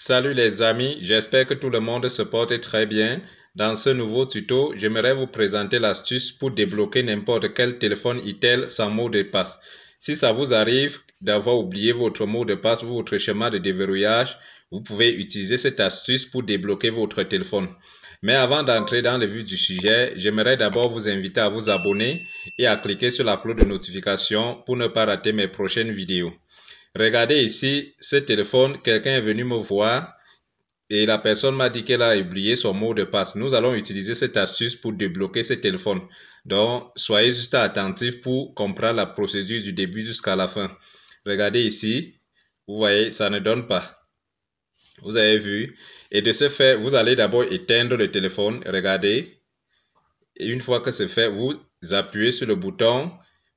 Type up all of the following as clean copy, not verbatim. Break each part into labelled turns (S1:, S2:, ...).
S1: Salut les amis, j'espère que tout le monde se porte très bien. Dans ce nouveau tuto, j'aimerais vous présenter l'astuce pour débloquer n'importe quel téléphone Itel sans mot de passe. Si ça vous arrive d'avoir oublié votre mot de passe ou votre schéma de déverrouillage, vous pouvez utiliser cette astuce pour débloquer votre téléphone. Mais avant d'entrer dans le vif du sujet, j'aimerais d'abord vous inviter à vous abonner et à cliquer sur la cloche de notification pour ne pas rater mes prochaines vidéos. Regardez ici, ce téléphone, quelqu'un est venu me voir et la personne m'a dit qu'elle a oublié son mot de passe. Nous allons utiliser cette astuce pour débloquer ce téléphone. Donc, soyez juste attentifs pour comprendre la procédure du début jusqu'à la fin. Regardez ici, vous voyez, ça ne donne pas. Vous avez vu. Et de ce fait, vous allez d'abord éteindre le téléphone. Regardez. Et une fois que c'est fait, vous appuyez sur le bouton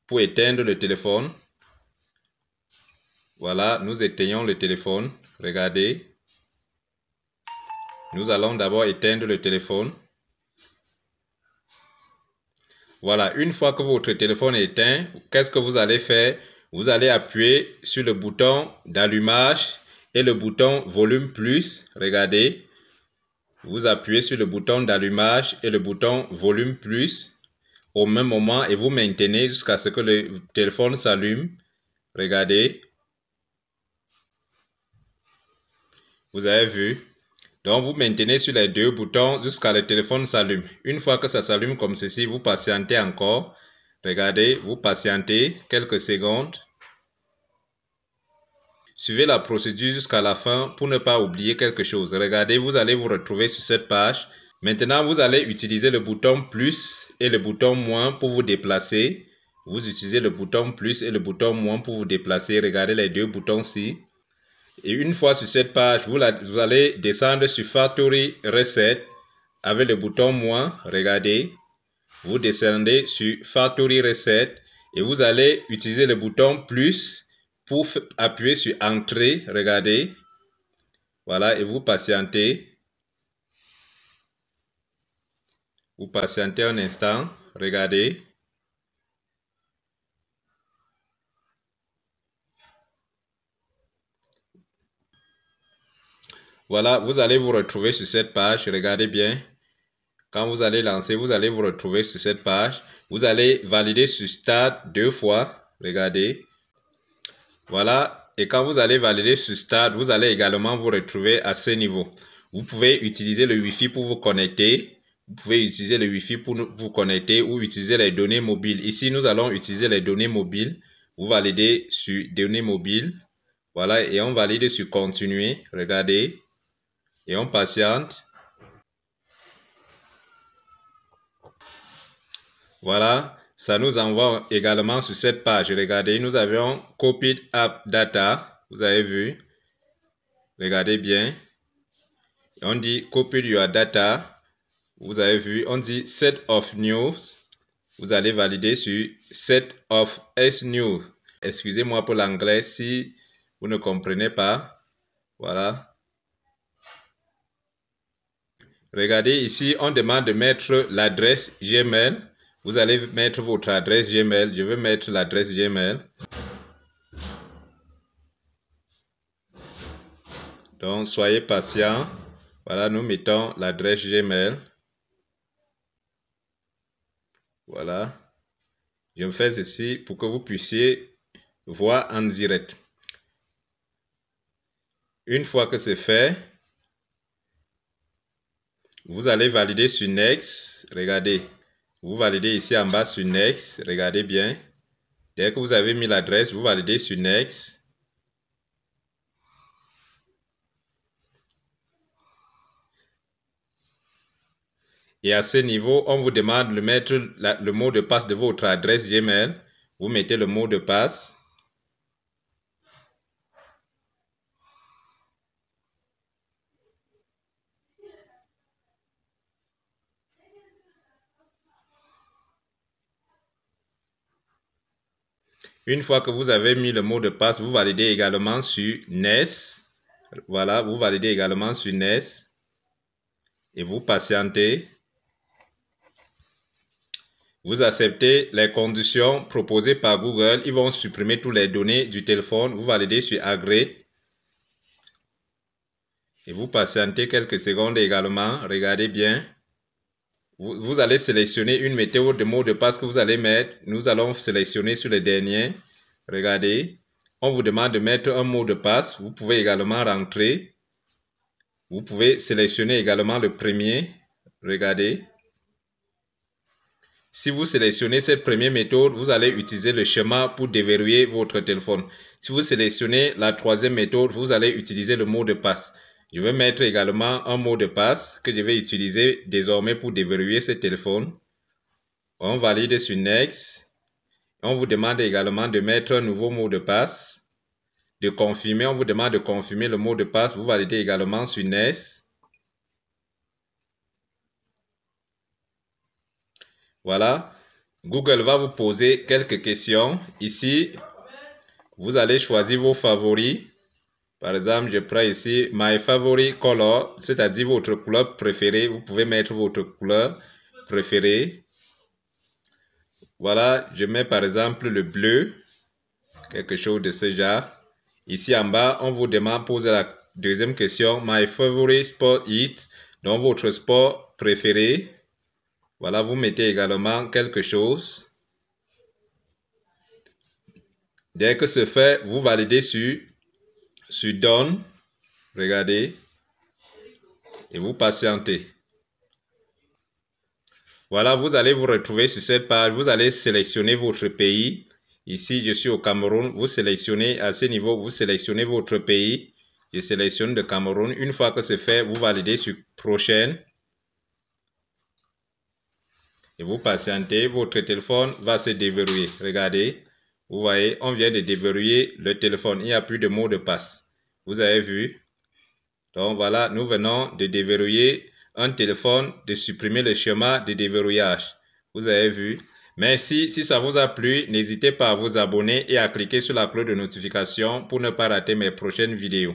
S1: pour éteindre le téléphone. Voilà, nous éteignons le téléphone. Regardez. Nous allons d'abord éteindre le téléphone. Voilà, une fois que votre téléphone est éteint, qu'est-ce que vous allez faire? Vous allez appuyer sur le bouton d'allumage et le bouton volume plus. Regardez. Vous appuyez sur le bouton d'allumage et le bouton volume plus au même moment et vous maintenez jusqu'à ce que le téléphone s'allume. Regardez. Vous avez vu? Donc, vous maintenez sur les deux boutons jusqu'à ce que le téléphone s'allume. Une fois que ça s'allume comme ceci, vous patientez encore. Regardez, vous patientez quelques secondes. Suivez la procédure jusqu'à la fin pour ne pas oublier quelque chose. Regardez, vous allez vous retrouver sur cette page. Maintenant, vous allez utiliser le bouton plus et le bouton moins pour vous déplacer. Vous utilisez le bouton plus et le bouton moins pour vous déplacer. Regardez les deux boutons-ci. Et une fois sur cette page, vous allez descendre sur Factory Reset avec le bouton moins. Regardez, vous descendez sur Factory Reset et vous allez utiliser le bouton plus pour appuyer sur Entrée. Regardez, voilà, et vous patientez. Vous patientez un instant. Regardez. Voilà, vous allez vous retrouver sur cette page. Regardez bien. Quand vous allez lancer, vous allez vous retrouver sur cette page. Vous allez valider sur Start 2 fois. Regardez. Voilà. Et quand vous allez valider sur Start, vous allez également vous retrouver à ce niveau. Vous pouvez utiliser le Wi-Fi pour vous connecter. Vous pouvez utiliser le Wi-Fi pour vous connecter ou utiliser les données mobiles. Ici, nous allons utiliser les données mobiles. Vous validez sur données mobiles. Voilà. Et on valide sur Continuer. Regardez. Et on patiente. Voilà, ça nous envoie également sur cette page. Regardez, nous avions Copied App Data. Vous avez vu. Regardez bien. On dit Copied Your Data. Vous avez vu. On dit Set of News. Vous allez valider sur Set of S News. Excusez-moi pour l'anglais si vous ne comprenez pas. Voilà. Regardez ici, on demande de mettre l'adresse Gmail. Vous allez mettre votre adresse Gmail. Je vais mettre l'adresse Gmail. Donc, soyez patient. Voilà, nous mettons l'adresse Gmail. Voilà. Je me fais ceci pour que vous puissiez voir en direct. Une fois que c'est fait, vous allez valider sur Next. Regardez. Vous validez ici en bas sur Next. Regardez bien. Dès que vous avez mis l'adresse, vous validez sur Next. Et à ce niveau, on vous demande de mettre le mot de passe de votre adresse Gmail. Vous mettez le mot de passe. Une fois que vous avez mis le mot de passe, vous validez également sur Next. Voilà, vous validez également sur Next. Et vous patientez. Vous acceptez les conditions proposées par Google. Ils vont supprimer toutes les données du téléphone. Vous validez sur Agree. Et vous patientez quelques secondes également. Regardez bien. Vous allez sélectionner une méthode de mot de passe que vous allez mettre. Nous allons sélectionner sur le dernier. Regardez. On vous demande de mettre un mot de passe. Vous pouvez également rentrer. Vous pouvez sélectionner également le premier. Regardez. Si vous sélectionnez cette première méthode, vous allez utiliser le schéma pour déverrouiller votre téléphone. Si vous sélectionnez la troisième méthode, vous allez utiliser le mot de passe. Je vais mettre également un mot de passe que je vais utiliser désormais pour déverrouiller ce téléphone. On valide sur Next. On vous demande également de mettre un nouveau mot de passe. De confirmer, on vous demande de confirmer le mot de passe. Vous validez également sur Next. Voilà, Google va vous poser quelques questions. Ici, vous allez choisir vos favoris. Par exemple, je prends ici My Favorite Color, c'est-à-dire votre couleur préférée. Vous pouvez mettre votre couleur préférée. Voilà, je mets par exemple le bleu, quelque chose de ce genre. Ici en bas, on vous demande de poser la deuxième question. My Favorite Sport Is, donc votre sport préféré. Voilà, vous mettez également quelque chose. Dès que c'est fait, vous validez sur Done. Regardez. Et vous patientez. Voilà, vous allez vous retrouver sur cette page. Vous allez sélectionner votre pays. Ici, je suis au Cameroun. Vous sélectionnez à ce niveau, vous sélectionnez votre pays. Je sélectionne le Cameroun. Une fois que c'est fait, vous validez sur Prochaine. Et vous patientez, votre téléphone va se déverrouiller. Regardez, vous voyez, on vient de déverrouiller le téléphone. Il n'y a plus de mot de passe. Vous avez vu? Donc voilà, nous venons de déverrouiller un téléphone, de supprimer le schéma de déverrouillage. Vous avez vu? Merci, si ça vous a plu, n'hésitez pas à vous abonner et à cliquer sur la cloche de notification pour ne pas rater mes prochaines vidéos.